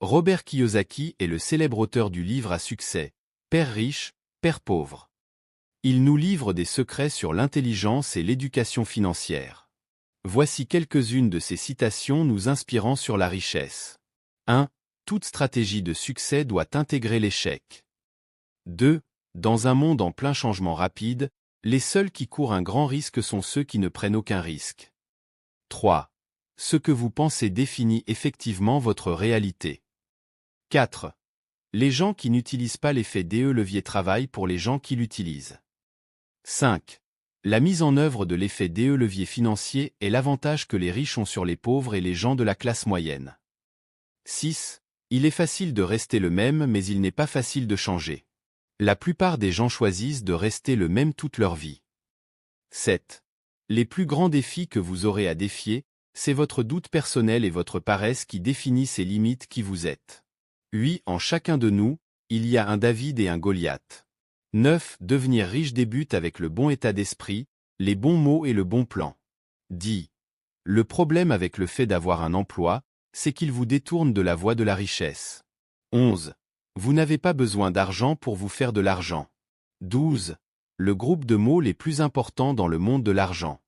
Robert Kiyosaki est le célèbre auteur du livre à succès, Père riche, Père pauvre. Il nous livre des secrets sur l'intelligence et l'éducation financière. Voici quelques-unes de ses citations nous inspirant sur la richesse. 1. Toute stratégie de succès doit intégrer l'échec. 2. Dans un monde en plein changement rapide, les seuls qui courent un grand risque sont ceux qui ne prennent aucun risque. 3. Ce que vous pensez définit effectivement votre réalité. 4. Les gens qui n'utilisent pas l'effet DE levier travaillent pour les gens qui l'utilisent. 5. La mise en œuvre de l'effet DE levier financier est l'avantage que les riches ont sur les pauvres et les gens de la classe moyenne. 6. Il est facile de rester le même mais il n'est pas facile de changer. La plupart des gens choisissent de rester le même toute leur vie. 7. Les plus grands défis que vous aurez à défier, c'est votre doute personnel et votre paresse qui définissent les limites qui vous êtes. 8. En chacun de nous, il y a un David et un Goliath. 9. Devenir riche débute avec le bon état d'esprit, les bons mots et le bon plan. 10. Le problème avec le fait d'avoir un emploi, c'est qu'il vous détourne de la voie de la richesse. 11. Vous n'avez pas besoin d'argent pour vous faire de l'argent. 12. Le groupe de mots les plus importants dans le monde de l'argent.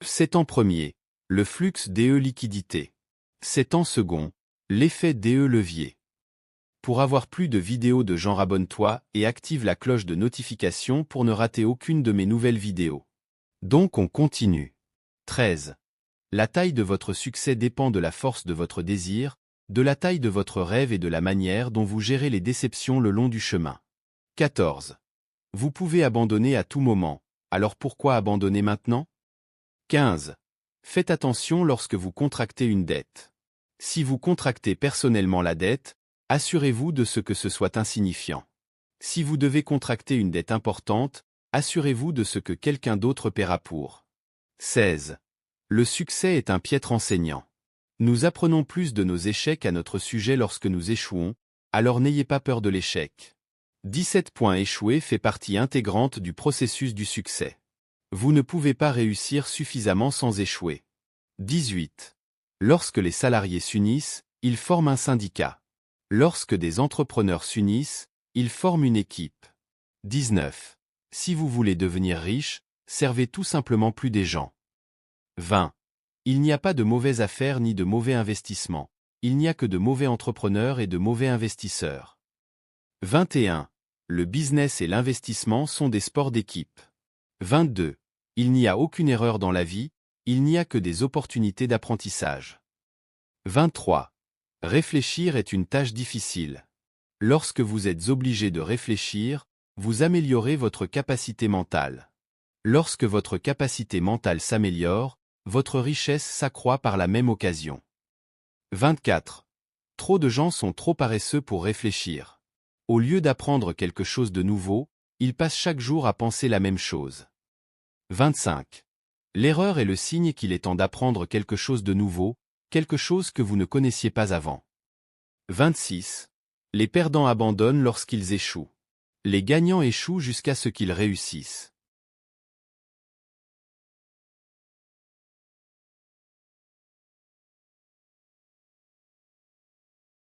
C'est en premier, le flux DE liquidité. C'est en second, l'effet DE levier. Pour avoir plus de vidéos de genre, abonne-toi et active la cloche de notification pour ne rater aucune de mes nouvelles vidéos. Donc on continue. 13. La taille de votre succès dépend de la force de votre désir, de la taille de votre rêve et de la manière dont vous gérez les déceptions le long du chemin. 14. Vous pouvez abandonner à tout moment, alors pourquoi abandonner maintenant? 15. Faites attention lorsque vous contractez une dette. Si vous contractez personnellement la dette, assurez-vous de ce que ce soit insignifiant. Si vous devez contracter une dette importante, assurez-vous de ce que quelqu'un d'autre paiera pour. 16. Le succès est un piètre enseignant. Nous apprenons plus de nos échecs à notre sujet lorsque nous échouons, alors n'ayez pas peur de l'échec. 17. Échouer fait partie intégrante du processus du succès. Vous ne pouvez pas réussir suffisamment sans échouer. 18. Lorsque les salariés s'unissent, ils forment un syndicat. Lorsque des entrepreneurs s'unissent, ils forment une équipe. 19. Si vous voulez devenir riche, servez tout simplement plus des gens. 20. Il n'y a pas de mauvaises affaires ni de mauvais investissements. Il n'y a que de mauvais entrepreneurs et de mauvais investisseurs. 21. Le business et l'investissement sont des sports d'équipe. 22. Il n'y a aucune erreur dans la vie, il n'y a que des opportunités d'apprentissage. 23. Réfléchir est une tâche difficile. Lorsque vous êtes obligé de réfléchir, vous améliorez votre capacité mentale. Lorsque votre capacité mentale s'améliore, votre richesse s'accroît par la même occasion. 24. Trop de gens sont trop paresseux pour réfléchir. Au lieu d'apprendre quelque chose de nouveau, ils passent chaque jour à penser la même chose. 25. L'erreur est le signe qu'il est temps d'apprendre quelque chose de nouveau, quelque chose que vous ne connaissiez pas avant. 26. Les perdants abandonnent lorsqu'ils échouent. Les gagnants échouent jusqu'à ce qu'ils réussissent.